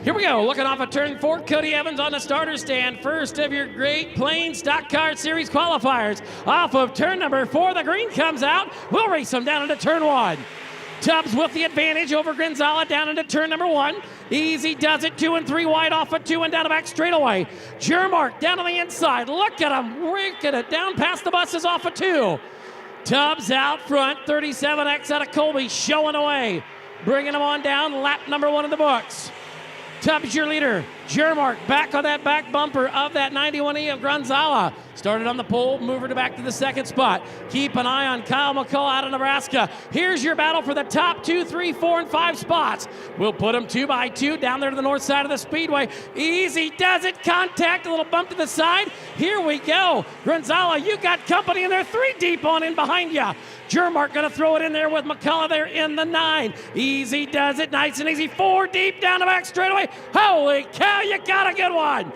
Here we go, looking off of turn 4, Cody Evans on the starter stand. First of your Great Plains Stock Car Series qualifiers. Off of turn number 4, the green comes out. We'll race them down into turn 1. Tubbs with the advantage over Gonzala down into turn number 1. Easy does it, 2 and 3 wide off of 2 and down the back straightaway. Jermark down on the inside. Look at him, rigging it down past the buses off of 2. Tubbs out front, 37X out of Colby, showing away. Bringing him on down, lap number 1 in the books. Tubbs your leader. Jermark back on that back bumper of that 91E of Gonzala. Started on the pole, mover to back to the second spot. Keep an eye on Kyle McCall out of Nebraska. Here's your battle for the top 2, 3, 4, and 5 spots. We'll put them 2 by 2 down there to the north side of the Speedway. Easy does it. Contact, a little bump to the side. Here we go. Gonzala, you got company in there. 3 deep on in behind you. Jermark going to throw it in there with McCullough there in the 9. Easy does it. Nice and easy. 4 deep down the back straightaway. Holy cow, you got a good one.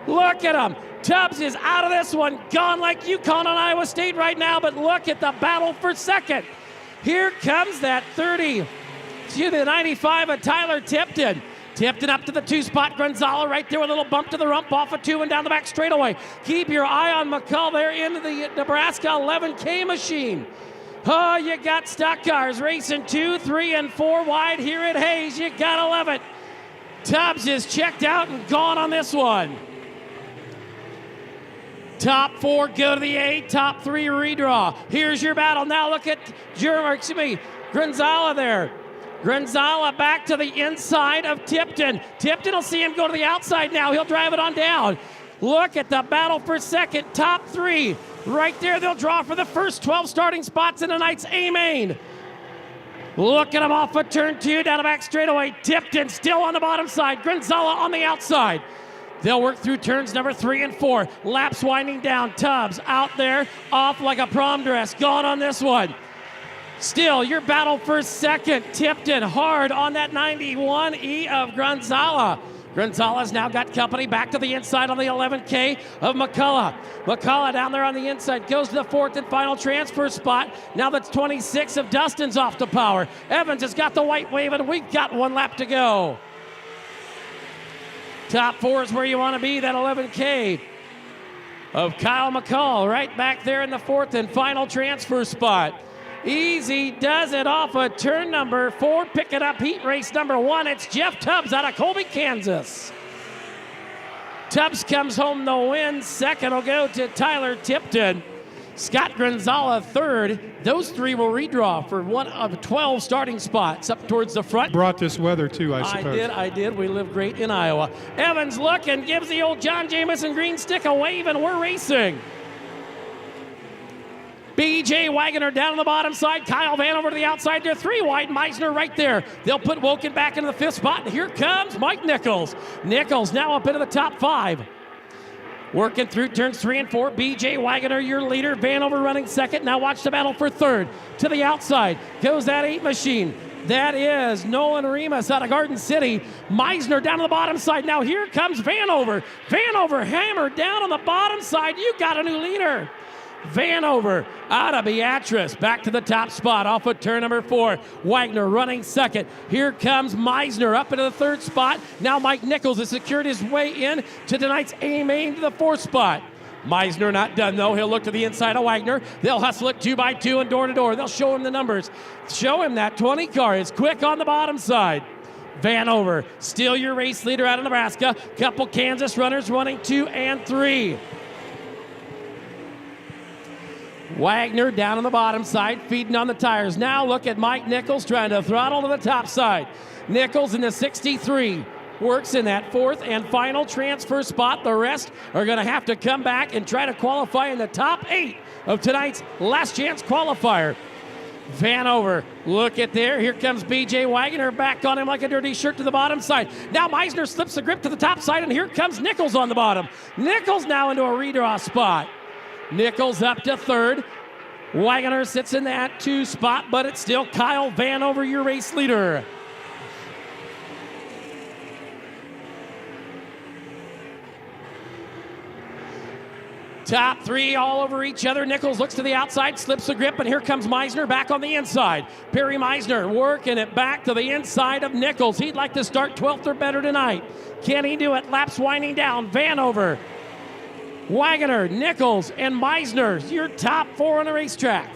Look at him. Tubbs is out of this one, gone like UConn on Iowa State right now, but look at the battle for second. Here comes that 30 to the 95 of Tyler Tipton. Tipton up to the 2 spot. Gonzala right there with a little bump to the rump off of 2 and down the back straightaway. Keep your eye on McCall there into the Nebraska 11K machine. Oh, you got stock cars racing 2, 3, and 4 wide here at Hayes. You gotta love it. Tubbs is checked out and gone on this one. Top 4 go to the 8, top 3 redraw. Here's your battle. Now look at Gonzala there. Gonzala back to the inside of Tipton. Tipton will see him go to the outside now. He'll drive it on down. Look at the battle for second. Top 3 right there. They'll draw for the first 12 starting spots in tonight's A main. Look at him off of turn 2 down the back straightaway. Tipton still on the bottom side. Gonzala on the outside. They'll work through turns number 3 and 4. Laps winding down. Tubbs out there, off like a prom dress. Gone on this one. Still, your battle for second. Tipton hard on that 91E of Gonzala. Gonzala's now got company back to the inside on the 11K of McCullough. McCullough down there on the inside goes to the 4th and final transfer spot. Now that's 26 of Dustin's off to power. Evans has got the white wave and we've got 1 lap to go. Top 4 is where you want to be, that 11K of Kyle McCall right back there in the 4th and final transfer spot. Easy does it off of turn number 4, picking up heat race number 1. It's Jeff Tubbs out of Colby, Kansas. Tubbs comes home the win. Second will go to Tyler Tipton. Scott Gonzala third. Those 3 will redraw for 1 of 12 starting spots up towards the front. Brought this weather too, I suppose. I did. We live great in Iowa. Evans looking, gives the old John Jameson green stick a wave, and we're racing. B.J. Wagoner down on the bottom side. Kyle Van over to the outside there. 3 wide. Meisner right there. They'll put Woken back into the 5th spot. And here comes Mike Nichols. Nichols now up into the top 5. Working through turns 3 and 4. B.J. Wagoner, your leader. Vanover running second. Now watch the battle for third. To the outside goes that 8 machine. That is Nolan Remus out of Garden City. Meisner down on the bottom side. Now here comes Vanover. Vanover hammered down on the bottom side. You got a new leader. Vanover out of Beatrice, back to the top spot off of turn number 4. Wagner running second. Here comes Meisner up into the 3rd spot. Now Mike Nichols has secured his way in to tonight's A main to the 4th spot. Meisner not done though. He'll look to the inside of Wagner. They'll hustle it 2 by 2 and door to door. They'll show him the numbers. Show him that 20 car is quick on the bottom side. Vanover, still your race leader out of Nebraska. Couple Kansas runners running 2 and 3. Wagner down on the bottom side, feeding on the tires. Now look at Mike Nichols trying to throttle to the top side. Nichols in the 63 works in that 4th and final transfer spot. The rest are going to have to come back and try to qualify in the top 8 of tonight's last chance qualifier. Vanover, look at there. Here comes B.J. Wagoner back on him like a dirty shirt to the bottom side. Now Meisner slips the grip to the top side, and here comes Nichols on the bottom. Nichols now into a redraw spot. Nichols up to 3rd. Wagoner sits in that 2 spot, but it's still Kyle Vanover, your race leader. Top three all over each other. Nichols looks to the outside, slips the grip, and here comes Meisner back on the inside. Perry Meisner working it back to the inside of Nichols. He'd like to start 12th or better tonight. Can he do it? Laps winding down. Vanover, Wagoner, Nichols, and Meisner, your top four on the racetrack.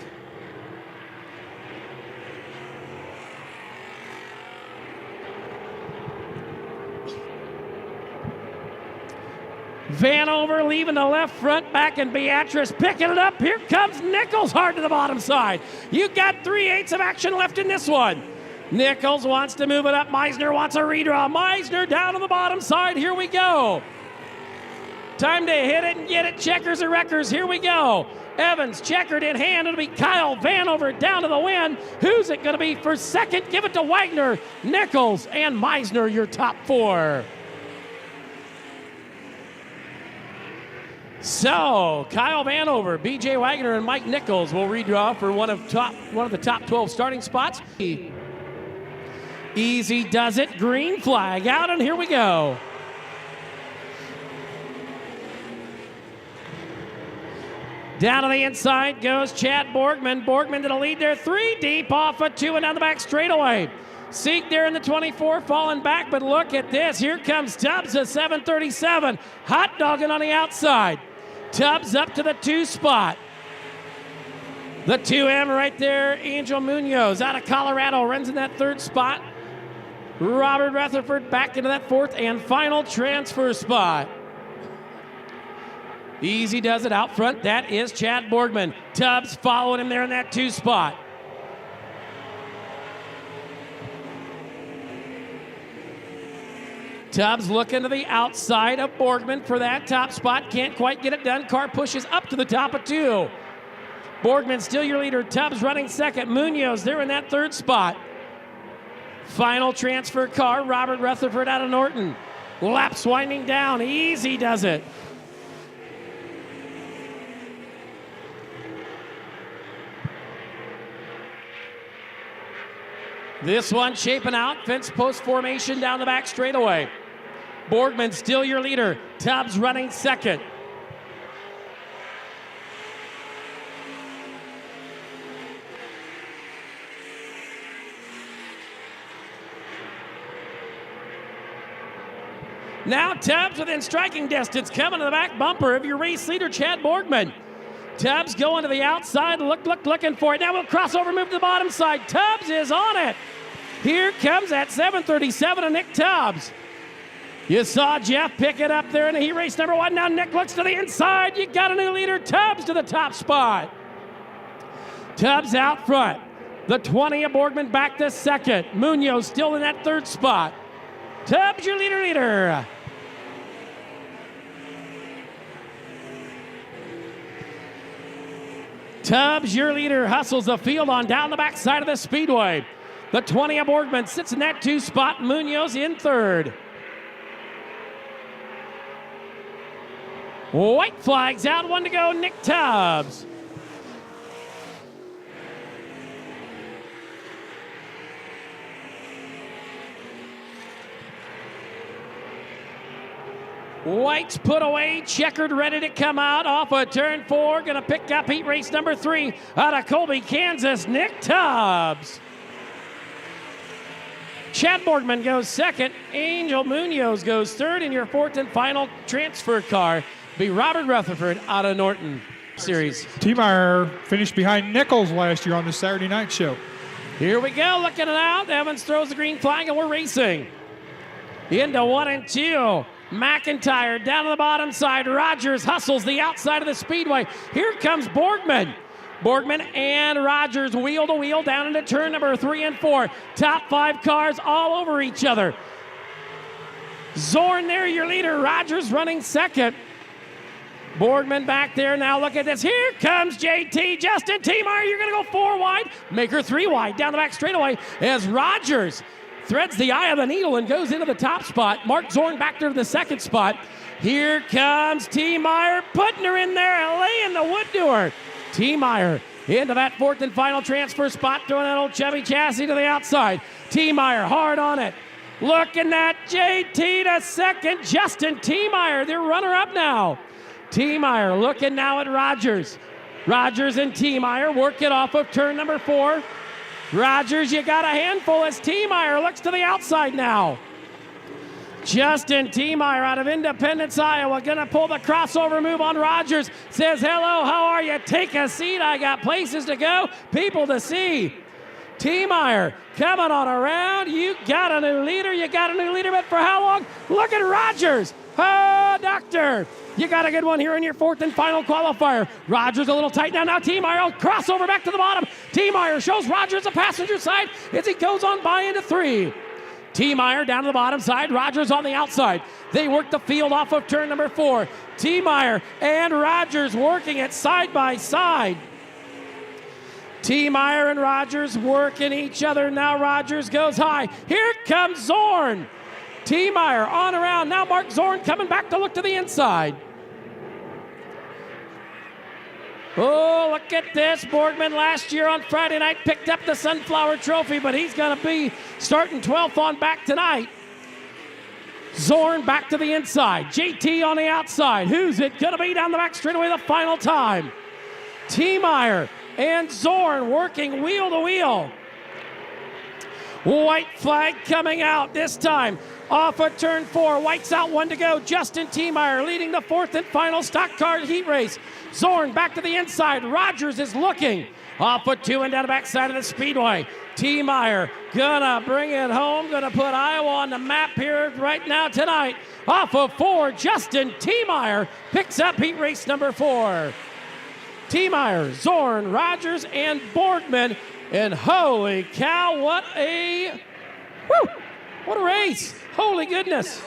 Vanover leaving the left front back, and Beatrice picking it up. Here comes Nichols hard to the bottom side. You got 3/8 of action left in this one. Nichols wants to move it up. Meisner wants a redraw. Meisner down to the bottom side. Here we go. Time to hit it and get it. Checkers or wreckers. Here we go. Evans checkered in hand. It'll be Kyle Vanover down to the win. Who's it going to be for second? Give it to Wagner, Nichols, and Meisner, your top four. So, Kyle Vanover, BJ Wagner, and Mike Nichols will redraw for one of the top 12 starting spots. Easy does it. Green flag out, and here we go. Down to the inside goes Chad Borgman. Borgman to the lead there, 3 deep off a 2 and down the back straightaway. Seek there in the 24, falling back, but look at this. Here comes Tubbs at 737. Hot dogging on the outside. Tubbs up to the 2 spot. The 2M right there, Angel Munoz out of Colorado runs in that 3rd spot. Robert Rutherford back into that 4th and final transfer spot. Easy does it out front. That is Chad Borgman. Tubbs following him there in that 2 spot. Tubbs looking to the outside of Borgman for that top spot. Can't quite get it done. Car pushes up to the top of 2. Borgman still your leader. Tubbs running second. Munoz there in that 3rd spot. Final transfer car. Robert Rutherford out of Norton. Laps winding down. Easy does it. This one shaping out. Fence post formation down the back straightaway. Borgman still your leader. Tubbs running second. Now Tubbs within striking distance, coming to the back bumper of your race leader, Chad Borgman. Tubbs going to the outside, looking for it. Now we'll cross over, move to the bottom side. Tubbs is on it. Here comes that 737 of Nick Tubbs. You saw Jeff pick it up there in the heat race number 1. Now Nick looks to the inside. You got a new leader, Tubbs to the top spot. Tubbs out front. The 20 of Borgman back to second. Munoz still in that 3rd spot. Tubbs your leader. Tubbs, your leader, hustles the field on down the backside of the Speedway. The 20 of Borgman sits in that 2 spot. Munoz in 3rd. White flags out, 1 to go, Nick Tubbs. White's put away, checkered, ready to come out off of turn 4. Gonna pick up heat race number 3 out of Colby, Kansas, Nick Tubbs. Chad Borgman goes second. Angel Munoz goes 3rd. And your 4th and final transfer car be Robert Rutherford out of Norton Series. T-Meyer finished behind Nichols last year on the Saturday night show. Here we go, looking it out. Evans throws the green flag and we're racing. Into 1 and 2. McIntyre down to the bottom side. Rogers hustles the outside of the Speedway. Here comes Borgman. Borgman and Rogers wheel to wheel down into turn number 3 and 4. Top 5 cars all over each other. Zorn there, your leader. Rogers running second. Borgman back there. Now look at this. Here comes JT. Justin T-Meyer, you're going to go 4 wide. Make her 3 wide down the back straightaway as Rogers threads the eye of the needle and goes into the top spot. Mark Zorn back there to the 2nd spot. Here comes T-Meyer, putting her in there and laying the wood to her. T-Meyer into that 4th and final transfer spot, throwing that old Chevy chassis to the outside. T-Meyer hard on it. Looking at JT to 2nd. Justin T-Meyer, their runner-up now. T-Meyer looking now at Rogers. Rogers and T-Meyer working off of turn number 4. Rogers, you got a handful as T-Meyer looks to the outside now. Justin T-Meyer out of Independence, Iowa, gonna pull the crossover move on Rogers. Says, hello, how are you? Take a seat, I got places to go, people to see. T-Meyer coming on around. You got a new leader, but for how long? Look at Rogers. Oh, doctor. You got a good one here in your 4th and final qualifier. Rogers a little tight now. Now T-Meyer crossover back to the bottom. T-Meyer shows Rogers the passenger side as he goes on by into 3. T-Meyer down to the bottom side. Rogers on the outside. They work the field off of turn number 4. T-Meyer and Rogers working it side by side. T-Meyer and Rogers working each other. Now Rogers goes high. Here comes Zorn. T-Meyer on around. Now Mark Zorn coming back to look to the inside. Oh, look at this. Boardman last year on Friday night picked up the Sunflower Trophy, but he's going to be starting 12th on back tonight. Zorn back to the inside. JT on the outside. Who's it going to be down the back straightaway the final time? T-Meyer and Zorn working wheel to wheel. White flag coming out this time. Off of turn 4, White's out, 1 to go. Justin T-Meyer leading the 4th and final stock car heat race. Zorn back to the inside. Rogers is looking. Off of 2 and down the backside of the Speedway. T-Meyer gonna bring it home, gonna put Iowa on the map here right now tonight. Off of 4, Justin T-Meyer picks up heat race number 4. T-Meyer, Zorn, Rogers, and Boardman. And holy cow, what a race. Holy goodness.